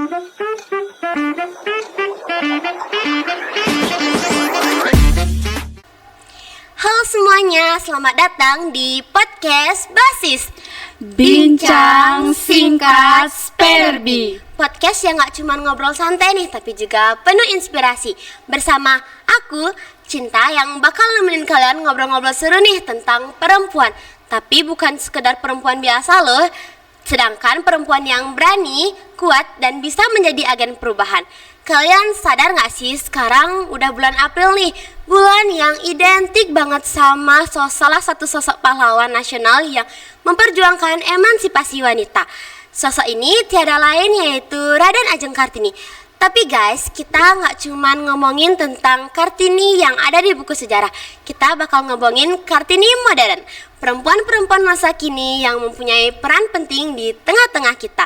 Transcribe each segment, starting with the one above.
Halo semuanya, selamat datang di podcast Basis Bincang Singkat Sperbi. Podcast yang gak cuma ngobrol santai nih, tapi juga penuh inspirasi. Bersama aku, Cinta, yang bakal nemenin kalian ngobrol-ngobrol seru nih tentang perempuan. Tapi bukan sekedar perempuan biasa loh, sedangkan perempuan yang berani, kuat, dan bisa menjadi agen perubahan. Kalian sadar gak sih sekarang udah bulan April nih, bulan yang identik banget sama salah satu sosok pahlawan nasional yang memperjuangkan emansipasi wanita. Sosok ini tiada lain yaitu Raden Ajeng Kartini. Tapi guys, kita gak cuman ngomongin tentang Kartini yang ada di buku sejarah. Kita bakal ngomongin Kartini modern, perempuan-perempuan masa kini yang mempunyai peran penting di tengah-tengah kita.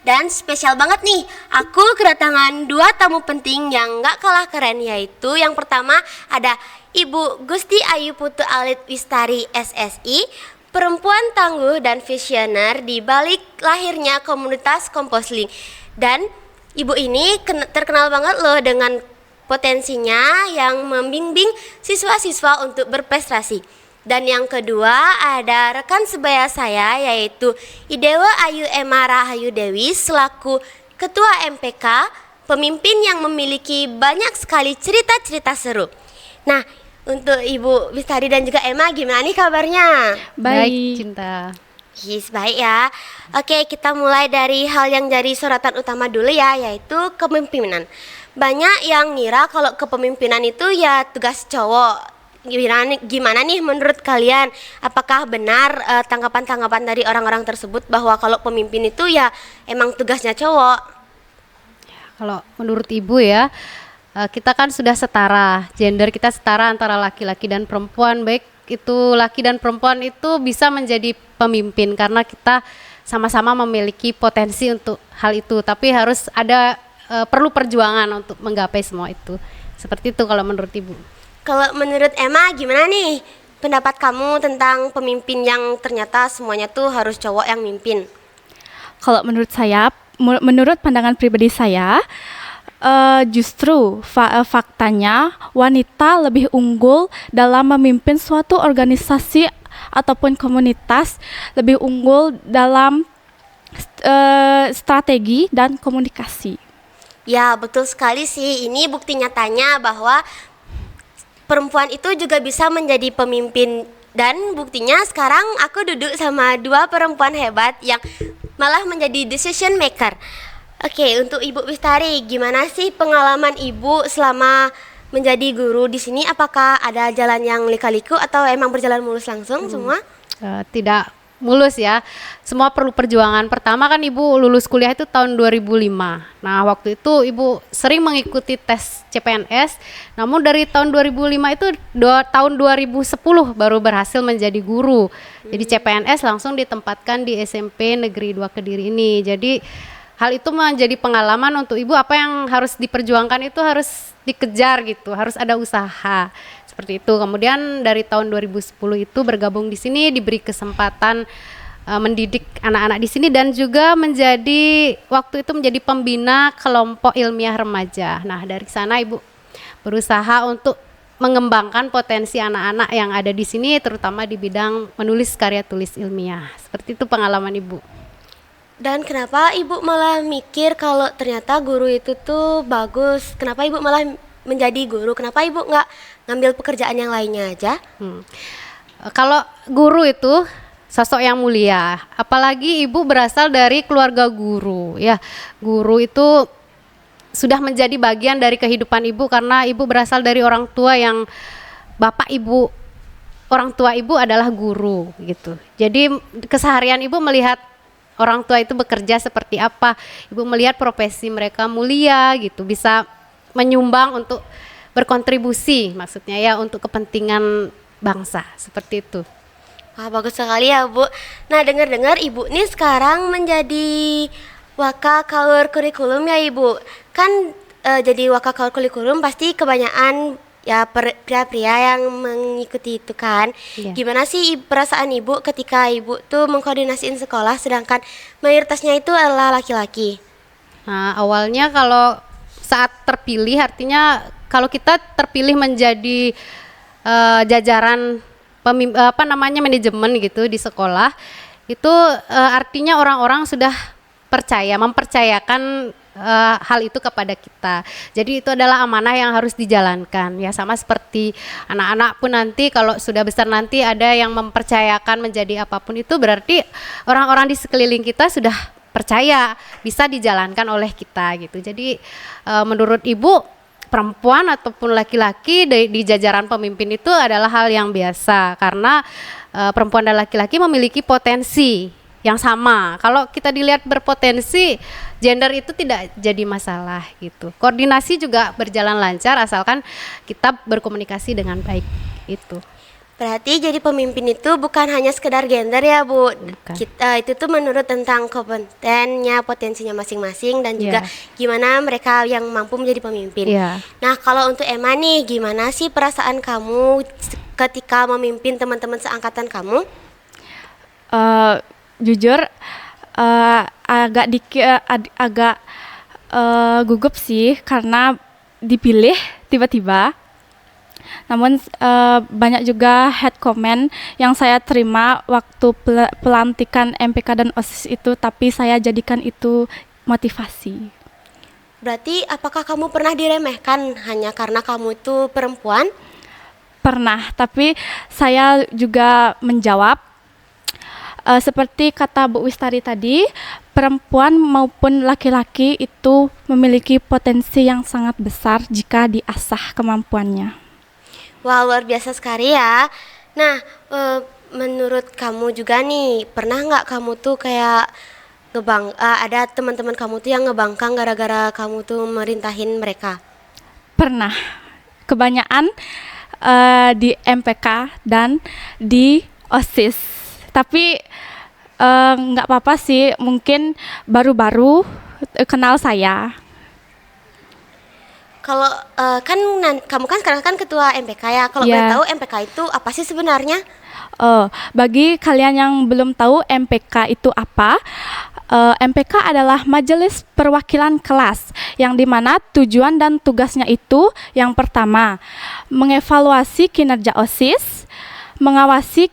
Dan spesial banget nih, aku kedatangan dua tamu penting yang gak kalah keren, yaitu yang pertama ada Ibu Gusti Ayu Putu Alit Wistari SSI, perempuan tangguh dan visioner di balik lahirnya komunitas Komposling. Dan ibu ini terkenal banget loh dengan potensinya yang membimbing siswa-siswa untuk berprestasi. Dan yang kedua ada rekan sebaya saya yaitu Idewa Ayu Ema Rahayu Dewi selaku Ketua MPK, pemimpin yang memiliki banyak sekali cerita-cerita seru. Nah, untuk Ibu Wistari dan juga Emma, gimana nih kabarnya? Baik, Cinta. Yes, baik ya. Oke, kita mulai dari hal yang jadi sorotan utama dulu ya, yaitu kepemimpinan. Banyak yang ngira kalau kepemimpinan itu ya tugas cowok. Gimana nih menurut kalian? Apakah benar tanggapan-tanggapan dari orang-orang tersebut bahwa kalau pemimpin itu ya emang tugasnya cowok? Kalau menurut Ibu ya, kita kan sudah setara, gender kita setara antara laki-laki dan perempuan. Baik itu laki dan perempuan itu bisa menjadi pemimpin karena kita sama-sama memiliki potensi untuk hal itu. Tapi harus ada perlu perjuangan untuk menggapai semua itu. Seperti itu kalau menurut Ibu. Kalau menurut Emma gimana nih pendapat kamu tentang pemimpin yang ternyata semuanya tuh harus cowok yang mimpin? Kalau menurut saya, menurut pandangan pribadi saya, justru faktanya wanita lebih unggul dalam memimpin suatu organisasi ataupun komunitas, lebih unggul dalam strategi dan komunikasi. Ya betul sekali sih, ini bukti nyatanya bahwa perempuan itu juga bisa menjadi pemimpin. Dan buktinya sekarang aku duduk sama dua perempuan hebat yang malah menjadi decision maker. Oke, untuk Ibu Wistari, gimana sih pengalaman Ibu selama menjadi guru di sini? Apakah ada jalan yang lika-liku atau emang berjalan mulus langsung semua? Tidak mulus ya, semua perlu perjuangan. Pertama kan Ibu lulus kuliah itu tahun 2005. Nah waktu itu Ibu sering mengikuti tes CPNS. Namun dari tahun 2005 itu tahun 2010 baru berhasil menjadi guru. Jadi CPNS langsung ditempatkan di SMP Negeri 2 Kediri ini. Jadi hal itu menjadi pengalaman untuk Ibu, apa yang harus diperjuangkan itu harus dikejar gitu, harus ada usaha. Seperti itu. Kemudian dari tahun 2010 itu bergabung di sini, diberi kesempatan mendidik anak-anak di sini dan juga waktu itu menjadi pembina kelompok ilmiah remaja. Nah, dari sana Ibu berusaha untuk mengembangkan potensi anak-anak yang ada di sini, terutama di bidang menulis karya tulis ilmiah. Seperti itu pengalaman Ibu. Dan kenapa Ibu malah mikir kalau ternyata guru itu tuh bagus? Kenapa Ibu malah menjadi guru? Kenapa Ibu nggak ngambil pekerjaan yang lainnya aja? Kalau guru itu sosok yang mulia, apalagi Ibu berasal dari keluarga guru. Ya, guru itu sudah menjadi bagian dari kehidupan Ibu karena Ibu berasal dari orang tua yang orang tua Ibu adalah guru gitu. Jadi keseharian Ibu melihat orang tua itu bekerja seperti apa. Ibu melihat profesi mereka mulia gitu, bisa menyumbang untuk berkontribusi, maksudnya ya untuk kepentingan bangsa, seperti itu. Wah, bagus sekali ya Bu. Nah, dengar-dengar Ibu nih sekarang menjadi wakakaur kurikulum ya Ibu. Kan jadi wakakaur kurikulum pasti kebanyakan ya pria-pria yang mengikuti itu kan. Iya. Gimana sih perasaan Ibu ketika Ibu tuh mengkoordinasiin sekolah sedangkan mayoritasnya itu adalah laki-laki? Nah, awalnya kalau saat terpilih, artinya kalau kita terpilih menjadi jajaran manajemen gitu di sekolah, itu artinya orang-orang sudah mempercayakan hal itu kepada kita. Jadi itu adalah amanah yang harus dijalankan. Ya sama seperti anak-anak pun nanti kalau sudah besar nanti ada yang mempercayakan menjadi apapun, itu berarti orang-orang di sekeliling kita sudah percaya bisa dijalankan oleh kita gitu. Jadi menurut Ibu, perempuan ataupun laki-laki di jajaran pemimpin itu adalah hal yang biasa, karena perempuan dan laki-laki memiliki potensi yang sama. Kalau kita dilihat berpotensi, gender itu tidak jadi masalah gitu. Koordinasi juga berjalan lancar asalkan kita berkomunikasi dengan baik itu. Berarti jadi pemimpin itu bukan hanya sekedar gender ya Bu. Itu tuh menurut tentang kompetennya, potensinya masing-masing, dan juga gimana mereka yang mampu menjadi pemimpin. Nah kalau untuk Emma nih, gimana sih perasaan kamu ketika memimpin teman-teman seangkatan kamu? Jujur agak gugup sih karena dipilih tiba-tiba. Namun banyak juga head comment yang saya terima waktu pelantikan MPK dan OSIS itu, tapi saya jadikan itu motivasi. Berarti apakah kamu pernah diremehkan hanya karena kamu itu perempuan? Pernah, tapi saya juga menjawab. Seperti kata Bu Wistari tadi, perempuan maupun laki-laki itu memiliki potensi yang sangat besar jika diasah kemampuannya. Wah, luar biasa sekali ya. Nah, menurut kamu juga nih, pernah nggak kamu tuh kayak ada teman-teman kamu tuh yang ngebangkang gara-gara kamu tuh merintahin mereka? Pernah, kebanyakan di MPK dan di OSIS. Tapi nggak apa-apa sih, mungkin baru-baru kenal saya. Kalau kamu kan sekarang kan ketua MPK ya. Kalau boleh tahu MPK itu apa sih sebenarnya? Bagi kalian yang belum tahu MPK itu apa, MPK adalah Majelis Perwakilan Kelas, yang dimana tujuan dan tugasnya itu yang pertama, mengevaluasi kinerja OSIS, mengawasi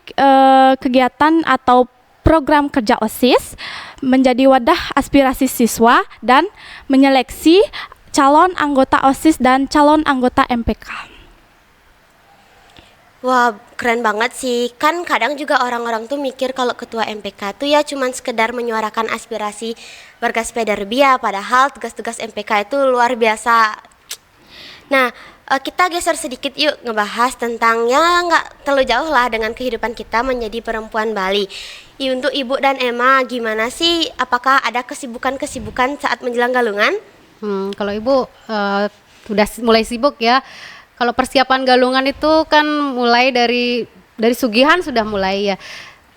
kegiatan atau program kerja OSIS, menjadi wadah aspirasi siswa, dan menyeleksi calon anggota OSIS dan calon anggota MPK. Wah, keren banget sih. Kan kadang juga orang-orang tuh mikir kalau ketua MPK tuh ya cuman sekedar menyuarakan aspirasi warga sepeda Rebia, padahal tugas-tugas MPK itu luar biasa. Nah, kita geser sedikit yuk, ngebahas tentang ya nggak terlalu jauh lah dengan kehidupan kita menjadi perempuan Bali. Untuk Ibu dan Emma, gimana sih? Apakah ada kesibukan-kesibukan saat menjelang galungan? Kalau Ibu sudah mulai sibuk ya. Kalau persiapan galungan itu kan mulai dari sugihan sudah mulai ya.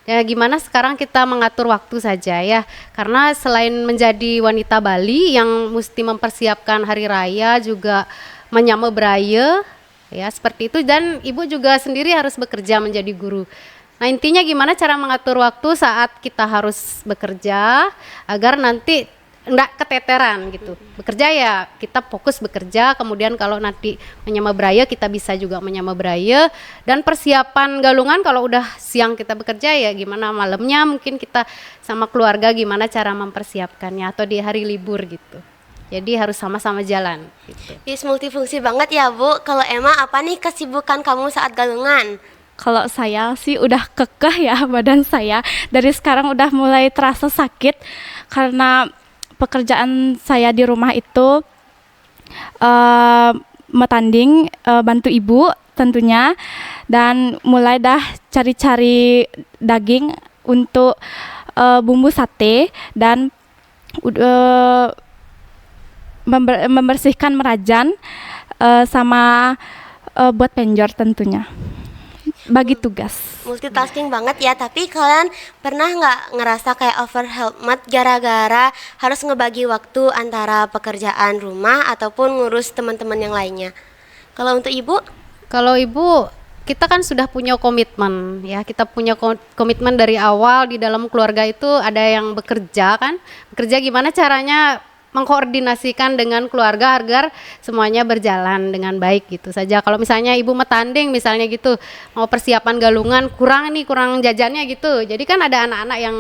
Ya gimana sekarang kita mengatur waktu saja ya. Karena selain menjadi wanita Bali yang mesti mempersiapkan hari raya, juga menyambut beraya ya seperti itu, dan Ibu juga sendiri harus bekerja menjadi guru. Nah intinya gimana cara mengatur waktu saat kita harus bekerja agar nanti enggak keteteran gitu. Bekerja ya kita fokus bekerja, kemudian kalau nanti menyambut beraya kita bisa juga menyambut beraya, dan persiapan galungan kalau udah siang kita bekerja ya gimana malamnya mungkin kita sama keluarga gimana cara mempersiapkannya, atau di hari libur gitu. Jadi harus sama-sama jalan gitu. Yes, multifungsi banget ya Bu. Kalau Emma, apa nih kesibukan kamu saat galungan? Kalau saya sih udah kekeh ya badan saya. Dari sekarang udah mulai terasa sakit karena pekerjaan saya di rumah itu metanding, bantu ibu tentunya, dan mulai dah cari-cari daging untuk bumbu sate, dan membersihkan merajan sama buat penjor tentunya. Bagi tugas. Multitasking banget ya, tapi kalian pernah nggak ngerasa kayak overwhelmed gara-gara harus ngebagi waktu antara pekerjaan rumah ataupun ngurus teman-teman yang lainnya? Kalau untuk Ibu? Kalau Ibu, kita kan sudah punya komitmen ya, kita punya komitmen dari awal di dalam keluarga itu ada yang bekerja kan. Bekerja gimana caranya mengkoordinasikan dengan keluarga agar semuanya berjalan dengan baik gitu saja. Kalau misalnya ibu mau tanding misalnya gitu, mau persiapan galungan kurang jajannya gitu. Jadi kan ada anak-anak yang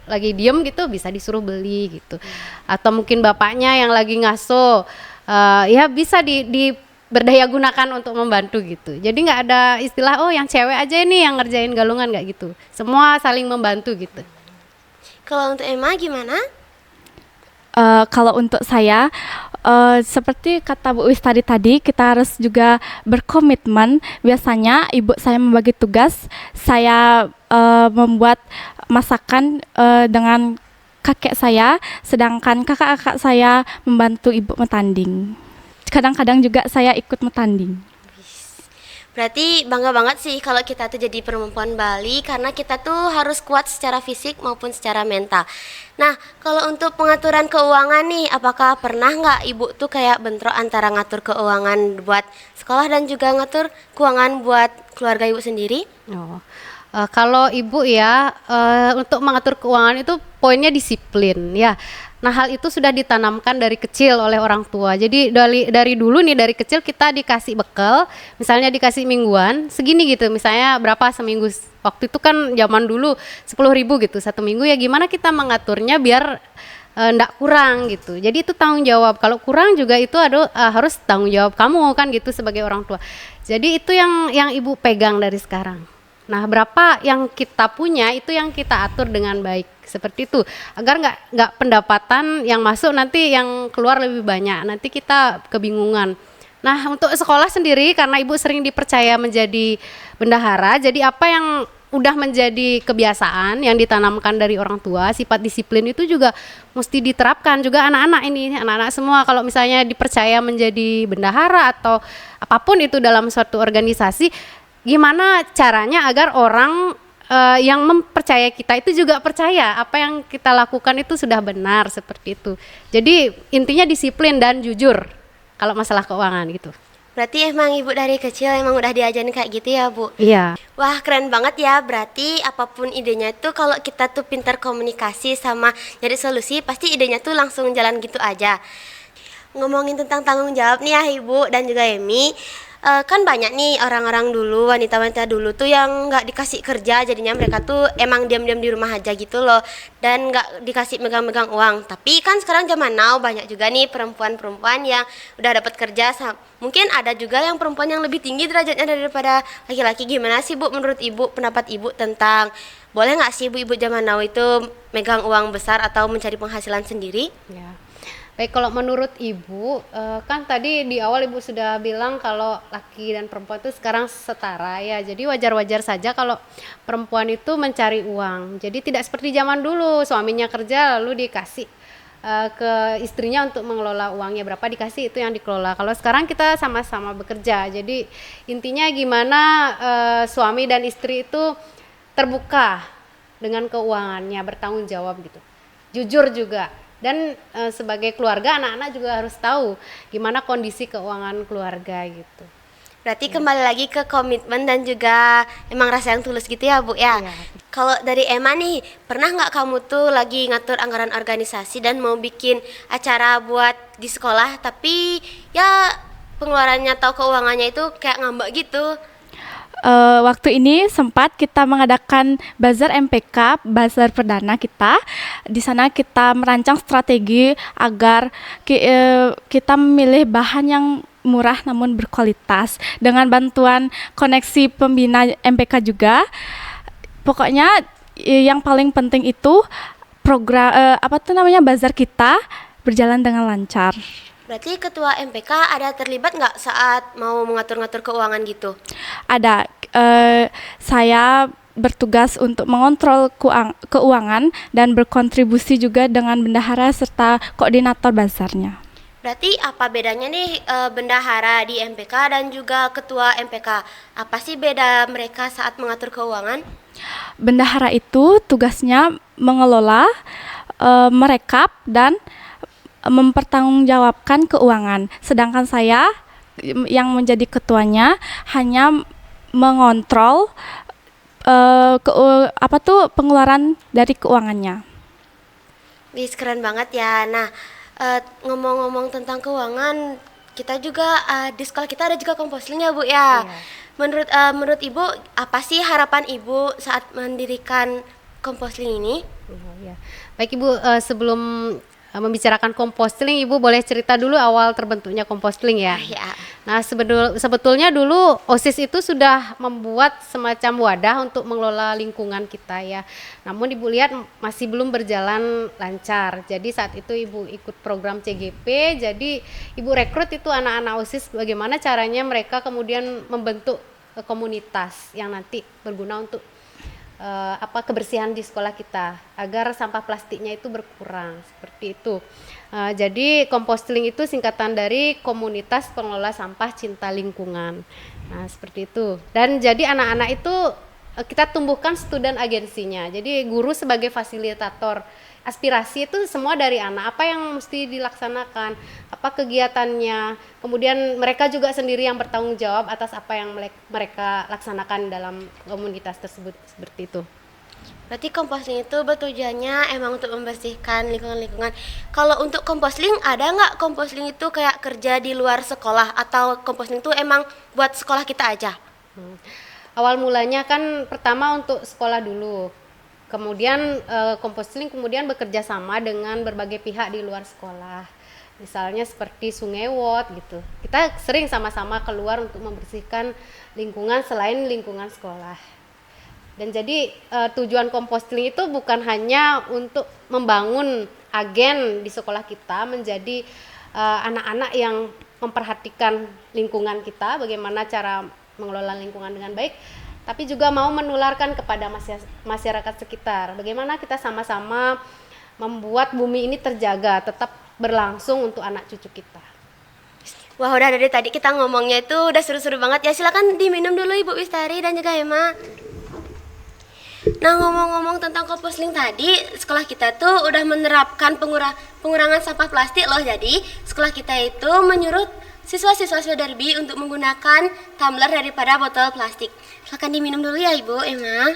lagi diem gitu bisa disuruh beli gitu. Atau mungkin bapaknya yang lagi ngaso ya bisa di berdaya gunakan untuk membantu gitu. Jadi nggak ada istilah oh yang cewek aja ini yang ngerjain galungan, nggak gitu. Semua saling membantu gitu. Kalau untuk Emma gimana? Kalau untuk saya, seperti kata Bu Wis tadi, kita harus juga berkomitmen. Biasanya ibu saya membagi tugas, saya membuat masakan dengan kakek saya, sedangkan kakak-kakak saya membantu ibu metanding. Kadang-kadang juga saya ikut metanding. Berarti bangga banget sih kalau kita tuh jadi perempuan Bali karena kita tuh harus kuat secara fisik maupun secara mental. Nah, kalau untuk pengaturan keuangan nih, apakah pernah nggak ibu tuh kayak bentrok antara ngatur keuangan buat sekolah dan juga ngatur keuangan buat keluarga ibu sendiri? Oh. Kalau ibu ya untuk mengatur keuangan itu poinnya disiplin ya. Nah hal itu sudah ditanamkan dari kecil oleh orang tua. Jadi dari dulu nih dari kecil kita dikasih bekal, misalnya dikasih mingguan segini gitu. Misalnya berapa seminggu? Waktu itu kan zaman dulu 10.000 gitu satu minggu ya. Gimana kita mengaturnya biar ndak kurang gitu. Jadi itu tanggung jawab. Kalau kurang juga itu harus tanggung jawab kamu kan gitu sebagai orang tua. Jadi itu yang ibu pegang dari sekarang. Nah, berapa yang kita punya itu yang kita atur dengan baik seperti itu agar nggak pendapatan yang masuk nanti yang keluar lebih banyak. Nanti kita kebingungan. Nah, untuk sekolah sendiri karena ibu sering dipercaya menjadi bendahara, jadi apa yang udah menjadi kebiasaan yang ditanamkan dari orang tua, sifat disiplin itu juga mesti diterapkan juga anak-anak semua. Kalau misalnya dipercaya menjadi bendahara atau apapun itu dalam suatu organisasi, gimana caranya agar orang yang mempercayai kita itu juga percaya apa yang kita lakukan itu sudah benar seperti itu. Jadi intinya disiplin dan jujur kalau masalah keuangan gitu. Berarti emang ibu dari kecil emang udah diajarin kayak gitu ya Bu? Iya. Wah keren banget ya, berarti apapun idenya tuh kalau kita tuh pintar komunikasi sama nyari solusi pasti idenya tuh langsung jalan gitu aja. Ngomongin tentang tanggung jawab nih ya Ibu dan juga Emi, kan banyak nih orang-orang dulu, wanita-wanita dulu tuh yang nggak dikasih kerja, jadinya mereka tuh emang diam-diam di rumah aja gitu loh dan nggak dikasih megang-megang uang. Tapi kan sekarang zaman now banyak juga nih perempuan-perempuan yang udah dapat kerja. Mungkin ada juga yang perempuan yang lebih tinggi derajatnya daripada laki-laki. Gimana sih Bu menurut Ibu, pendapat Ibu tentang boleh nggak sih ibu-ibu zaman now itu megang uang besar atau mencari penghasilan sendiri? Ya. Baik, kalau menurut Ibu, kan tadi di awal Ibu sudah bilang kalau laki dan perempuan itu sekarang setara ya. Jadi wajar-wajar saja kalau perempuan itu mencari uang. Jadi tidak seperti zaman dulu, suaminya kerja lalu dikasih ke istrinya untuk mengelola uangnya, berapa dikasih itu yang dikelola. Kalau sekarang kita sama-sama bekerja. Jadi intinya gimana suami dan istri itu terbuka dengan keuangannya, bertanggung jawab gitu. Jujur juga. Dan sebagai keluarga anak-anak juga harus tahu gimana kondisi keuangan keluarga gitu. Berarti kembali lagi ke komitmen dan juga emang rasa yang tulus gitu ya Bu ya. Kalau dari Emma nih, pernah nggak kamu tuh lagi ngatur anggaran organisasi dan mau bikin acara buat di sekolah tapi ya pengeluarannya atau keuangannya itu kayak ngambek gitu? Waktu ini sempat kita mengadakan bazar MPK, bazar perdana kita. Di sana kita merancang strategi agar kita memilih bahan yang murah namun berkualitas dengan bantuan koneksi pembina MPK juga. Pokoknya yang paling penting itu program bazar kita berjalan dengan lancar. Berarti ketua MPK ada terlibat nggak saat mau mengatur-ngatur keuangan gitu? Ada. Saya bertugas untuk mengontrol keuangan dan berkontribusi juga dengan bendahara serta koordinator bazarnya. Berarti apa bedanya nih bendahara di MPK dan juga ketua MPK? Apa sih beda mereka saat mengatur keuangan? Bendahara itu tugasnya mengelola, merekap, dan mempertanggungjawabkan keuangan. Sedangkan saya yang menjadi ketuanya hanya mengontrol pengeluaran dari keuangannya. Wih, keren banget ya. Nah, Ngomong-ngomong tentang keuangan, kita juga di sekolah kita ada juga komposling ya Bu ya. Menurut Ibu, apa sih harapan Ibu saat mendirikan komposling ini? Ya. Baik Ibu, sebelum membicarakan komposling, Ibu boleh cerita dulu awal terbentuknya komposling ya. Ya. Nah, sebetulnya dulu OSIS itu sudah membuat semacam wadah untuk mengelola lingkungan kita ya. Namun Ibu lihat masih belum berjalan lancar. Jadi saat itu Ibu ikut program CGP, jadi Ibu rekrut itu anak-anak OSIS bagaimana caranya mereka kemudian membentuk komunitas yang nanti berguna untuk kebersihan di sekolah kita agar sampah plastiknya itu berkurang seperti itu. Jadi komposting itu singkatan dari Komunitas Pengelola Sampah Cinta Lingkungan. Nah seperti itu. Dan jadi anak-anak itu kita tumbuhkan student agensinya. Jadi guru sebagai fasilitator. Aspirasi itu semua dari anak, apa yang mesti dilaksanakan, apa kegiatannya, kemudian mereka juga sendiri yang bertanggung jawab atas apa yang mereka laksanakan dalam komunitas tersebut, seperti itu. Berarti komposling itu bertujuannya emang untuk membersihkan lingkungan-lingkungan. Kalau untuk komposling, ada nggak komposling itu kayak kerja di luar sekolah, atau komposling itu emang buat sekolah kita aja? Awal mulanya kan pertama untuk sekolah dulu. Kemudian komposling kemudian bekerja sama dengan berbagai pihak di luar sekolah. Misalnya seperti Sungai Wot gitu. Kita sering sama-sama keluar untuk membersihkan lingkungan selain lingkungan sekolah. Dan jadi tujuan komposting itu bukan hanya untuk membangun agen di sekolah kita menjadi anak-anak yang memperhatikan lingkungan kita, bagaimana cara mengelola lingkungan dengan baik, tapi juga mau menularkan kepada masyarakat sekitar. Bagaimana kita sama-sama membuat bumi ini terjaga, tetap berlangsung untuk anak cucu kita. Wah, udah dari tadi kita ngomongnya itu udah seru-seru banget ya. Silakan diminum dulu Ibu Wistari dan juga Emma. Nah, ngomong-ngomong tentang komposting tadi, sekolah kita tuh udah menerapkan pengurangan sampah plastik loh. Jadi, sekolah kita itu menyuruh siswa-siswa Swedarbi untuk menggunakan tumbler daripada botol plastik. Silakan diminum dulu ya Ibu Emma.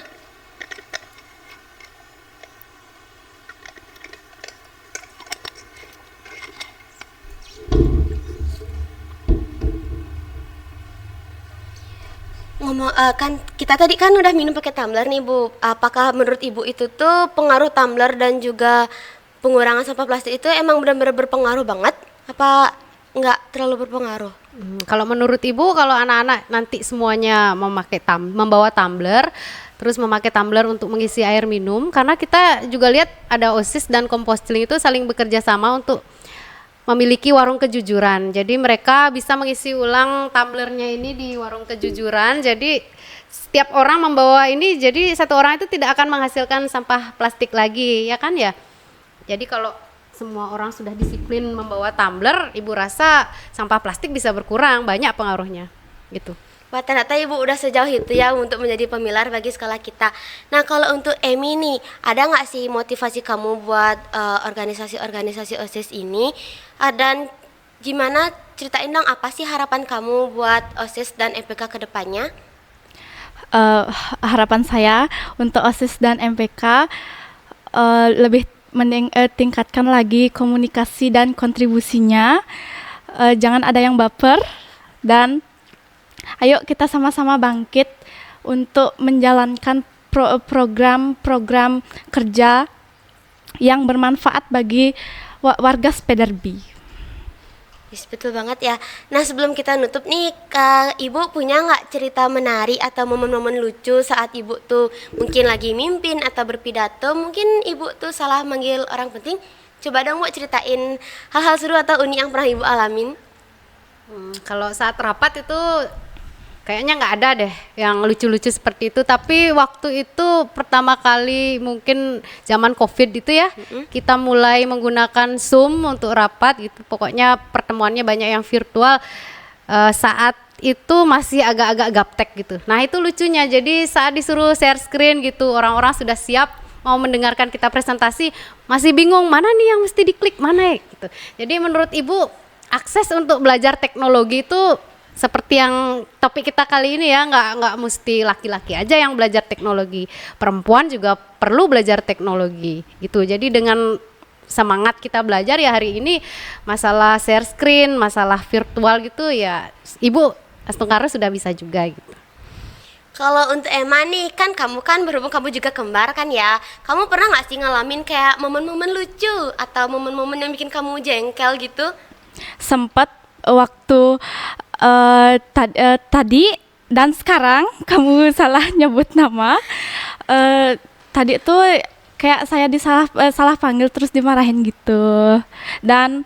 Kan kita tadi kan udah minum pakai tumbler nih Bu. Apakah menurut Ibu itu tuh pengaruh tumbler dan juga pengurangan sampah plastik itu emang benar-benar berpengaruh banget? Apa nggak terlalu berpengaruh? Kalau menurut Ibu, kalau anak-anak nanti semuanya membawa tumbler, terus memakai tumbler untuk mengisi air minum, karena kita juga lihat ada OSIS dan komposting itu saling bekerja sama untuk memiliki warung kejujuran. Jadi mereka bisa mengisi ulang tumblernya ini di warung kejujuran. Jadi setiap orang membawa ini, jadi satu orang itu tidak akan menghasilkan sampah plastik lagi, ya kan ya? Jadi kalau semua orang sudah disiplin membawa tumbler, Ibu rasa sampah plastik bisa berkurang, banyak pengaruhnya gitu. Wah, ternyata Ibu udah sejauh itu ya untuk menjadi pemilar bagi sekolah kita. Nah, kalau untuk Emi nih, ada nggak sih motivasi kamu buat organisasi-organisasi OSIS ini? Dan gimana, ceritain dong apa sih harapan kamu buat OSIS dan MPK ke depannya? Harapan saya untuk OSIS dan MPK lebih tingkatkan lagi komunikasi dan kontribusinya. Jangan ada yang baper, dan ayo kita sama-sama bangkit untuk menjalankan program-program kerja yang bermanfaat bagi warga Swedarbi. Yes, betul banget ya. Nah, sebelum kita nutup nih, Ibu punya nggak cerita menarik atau momen-momen lucu saat Ibu tuh mungkin lagi mimpin atau berpidato, mungkin Ibu tuh salah manggil orang penting? Coba dong Bu ceritain hal-hal seru atau unik yang pernah Ibu alamin. Kalau saat rapat itu kayaknya nggak ada deh yang lucu-lucu seperti itu, tapi waktu itu pertama kali mungkin zaman COVID itu ya, kita mulai menggunakan Zoom untuk rapat gitu. Pokoknya pertemuannya banyak yang virtual. Saat itu masih agak-agak gaptek gitu. Nah itu lucunya, jadi saat disuruh share screen gitu, orang-orang sudah siap mau mendengarkan kita presentasi, masih bingung mana nih yang mesti diklik mana gitu. Jadi menurut Ibu, akses untuk belajar teknologi itu seperti yang topik kita kali ini ya, nggak mesti laki-laki aja yang belajar teknologi, perempuan juga perlu belajar teknologi gitu. Jadi dengan semangat kita belajar ya hari ini masalah share screen, masalah virtual gitu ya Ibu Astungkara sudah bisa juga gitu. Kalau untuk Emma nih, kan kamu kan berhubung kamu juga kembar kan ya. Kamu pernah nggak sih ngalamin kayak momen-momen lucu atau momen-momen yang bikin kamu jengkel gitu? Sempat waktu tadi dan sekarang kamu salah nyebut nama. Tadi tuh kayak saya salah panggil terus dimarahin gitu. Dan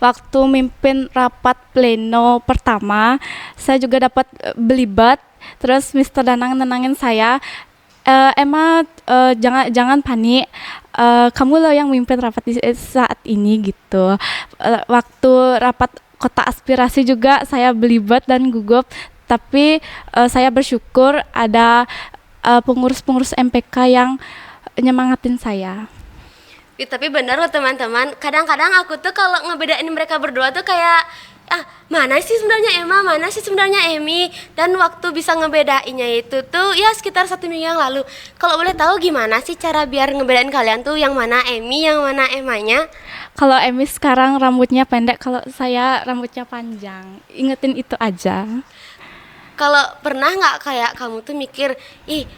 waktu mimpin rapat pleno pertama, saya juga dapat belibet. Terus Mr. Danang nenangin saya, Emma jangan panik. Kamu loh yang mimpin rapat di saat ini gitu. Waktu rapat kota aspirasi juga saya belibet dan gugup. Tapi saya bersyukur ada pengurus-pengurus MPK yang nyemangatin saya. Tapi bener loh teman-teman, kadang-kadang aku tuh kalau ngebedain mereka berdua tuh kayak mana sih sebenarnya Emma, mana sih sebenarnya Emmy. Dan waktu bisa ngebedainnya itu tuh ya sekitar 1 minggu yang lalu. Kalau boleh tahu gimana sih cara biar ngebedain kalian tuh yang mana Emmy, yang mana Emmanya? Kalau Emmy sekarang rambutnya pendek, kalau saya rambutnya panjang. Ingetin itu aja. Kalau pernah nggak kayak kamu tuh mikir,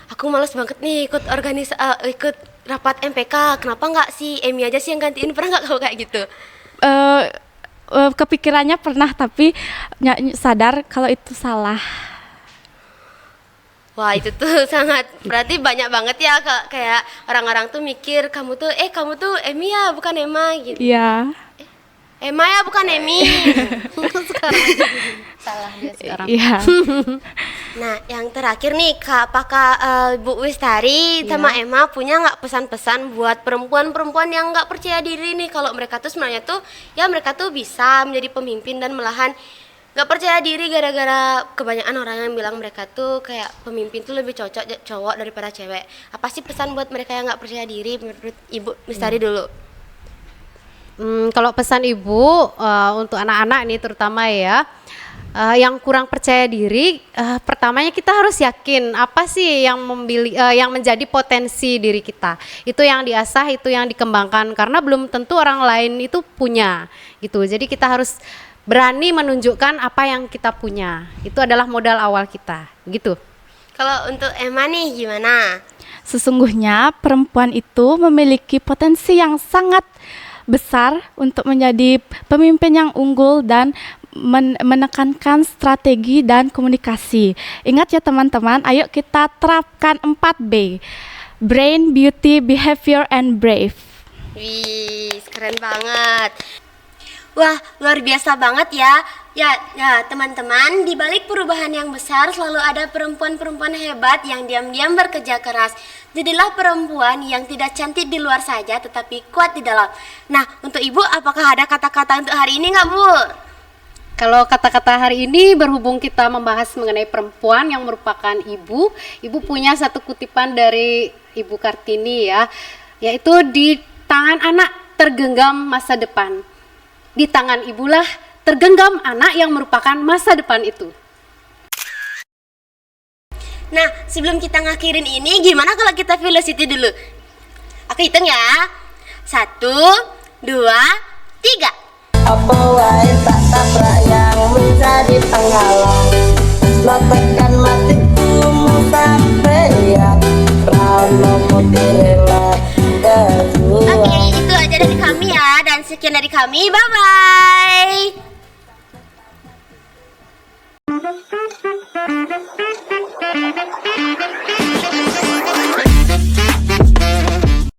aku males banget nih ikut rapat MPK, kenapa nggak si Emmy aja sih yang gantiin? Pernah nggak kamu kayak gitu? Kepikirannya pernah, tapi sadar kalau itu salah. Wah itu tuh sangat, berarti banyak banget ya kayak orang-orang tuh mikir kamu tuh Emmy ya bukan Emma gitu. Iya. Emma ya bukan Emmy. Sekarang salah dia sekarang. Iya. Nah, yang terakhir nih, apakah Bu Wistari sama Emma punya nggak pesan-pesan buat perempuan-perempuan yang nggak percaya diri nih, kalau mereka tuh sebenarnya tuh ya mereka tuh bisa menjadi pemimpin dan malahan nggak percaya diri gara-gara kebanyakan orang yang bilang mereka tuh kayak pemimpin tuh lebih cocok cowok daripada cewek. Apa sih pesan buat mereka yang nggak percaya diri menurut Ibu Wistari dulu? Kalau pesan Ibu untuk anak-anak nih terutama ya, yang kurang percaya diri, pertamanya kita harus yakin apa sih yang menjadi potensi diri kita. Itu yang diasah, itu yang dikembangkan, karena belum tentu orang lain itu punya gitu. Jadi kita harus berani menunjukkan apa yang kita punya. Itu adalah modal awal kita gitu. Kalau untuk Emma nih gimana? Sesungguhnya perempuan itu memiliki potensi yang sangat besar untuk menjadi pemimpin yang unggul dan menekankan strategi dan komunikasi. Ingat ya teman-teman, ayo kita terapkan 4B. Brain, Beauty, Behavior, and Brave. Wih, keren banget. Wah, luar biasa banget ya. Ya teman-teman, di balik perubahan yang besar selalu ada perempuan-perempuan hebat yang diam-diam bekerja keras. Jadilah perempuan yang tidak cantik di luar saja tetapi kuat di dalam. Nah, untuk Ibu apakah ada kata-kata untuk hari ini nggak Bu? Kalau kata-kata hari ini berhubung kita membahas mengenai perempuan yang merupakan ibu punya satu kutipan dari Ibu Kartini ya, yaitu di tangan anak tergenggam masa depan. Di tangan ibulah tergenggam anak yang merupakan masa depan itu. Nah, sebelum kita ngakhirin ini, gimana kalau kita velocity dulu? Aku hitung ya. 1, 2, 3. Apa wae tak tabrak yang menjadi penghalang. Lo tekan matiku sampai ya Rano putih rela berdua. Oke, itu aja dari kami ya. Dan sekian dari kami, bye-bye.